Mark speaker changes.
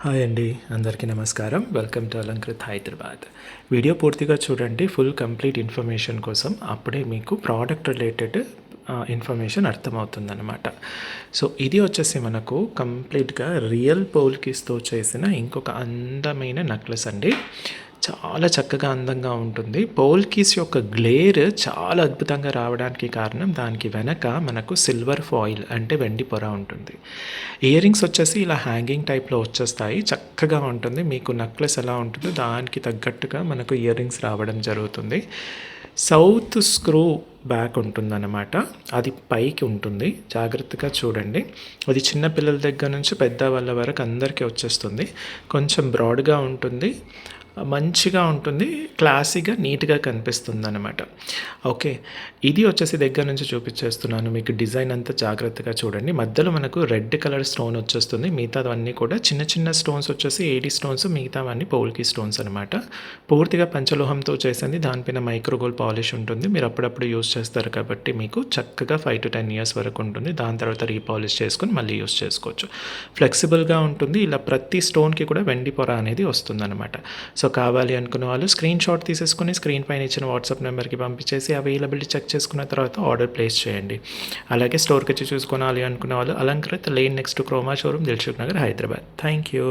Speaker 1: Hi అండి, అందరికీ నమస్కారం. Welcome to Alankrit Hyderabad. Video పూర్తిగా చూడండి, ఫుల్ కంప్లీట్ ఇన్ఫర్మేషన్ కోసం. అప్పుడే మీకు ప్రోడక్ట్ రిలేటెడ్ ఇన్ఫర్మేషన్ అర్థమవుతుందన్నమాట. సో ఇది వచ్చేసి మనకు కంప్లీట్గా రియల్ పోల్కిస్తో చేసిన ఇంకొక అందమైన నెక్లెస్ అండి. చాలా చక్కగా అందంగా ఉంటుంది. పోల్కీస్ యొక్క గ్లేర్ చాలా అద్భుతంగా రావడానికి కారణం దానికి వెనక మనకు సిల్వర్ ఫాయిల్ అంటే వెండి పొర ఉంటుంది. ఇయర్ రింగ్స్ వచ్చేసి ఇలా హ్యాంగింగ్ టైప్లో వచ్చేస్తాయి. చక్కగా ఉంటుంది. మీకు నెక్లెస్ ఎలా ఉంటుందో దానికి తగ్గట్టుగా మనకు ఇయర్ రింగ్స్ రావడం జరుగుతుంది. సౌత్ స్క్రూ బ్యాక్ ఉంటుందన్నమాట. అది పైకి ఉంటుంది. జాగ్రత్తగా చూడండి. అది చిన్న పిల్లల దగ్గర నుంచి పెద్ద వాళ్ళ వరకు అందరికీ వచ్చేస్తుంది. కొంచెం బ్రాడ్గా ఉంటుంది, మంచిగా ఉంటుంది, క్లాసీగా నీట్గా కనిపిస్తుంది అనమాట. ఓకే, ఇది వచ్చేసి దగ్గర నుంచి చూపించేస్తున్నాను మీకు. డిజైన్ అంతా జాగ్రత్తగా చూడండి. మధ్యలో మనకు రెడ్ కలర్ స్టోన్ వచ్చేస్తుంది. మిగతావన్నీ కూడా చిన్న చిన్న స్టోన్స్ వచ్చేసి ఏడీ స్టోన్స్, మిగతావన్నీ పోల్కి స్టోన్స్ అనమాట. పూర్తిగా పంచలోహంతో చేసింది. దానిపైన మైక్రోగోల్డ్ పాలిష్ ఉంటుంది. మీరు అప్పుడప్పుడు యూస్ చేస్తారు కాబట్టి మీకు చక్కగా 5 to 10 years వరకు ఉంటుంది. దాని తర్వాత రీపాలిష్ చేసుకొని మళ్ళీ యూస్ చేసుకోవచ్చు. ఫ్లెక్సిబుల్గా ఉంటుంది. ఇలా ప్రతి స్టోన్కి కూడా వెండి పొర అనేది వస్తుందన్నమాట. సో కావాలి అనుకున్న వాళ్ళు స్క్రీన్ షాట్ తీసేసుకుని స్క్రీన్ పైన ఇచ్చిన వాట్సాప్ నెంబర్కి పంపించేసి అవైలబిలిటీ చెక్ చేసుకున్న తర్వాత ఆర్డర్ ప్లేస్ చేయండి. అలాగే స్టోర్కి వచ్చి చూసుకోవాలి అనుకున్న వాళ్ళు Alankrit lane next Croma showroom, Dilsukh Nagar, Hyderabad. Thank you.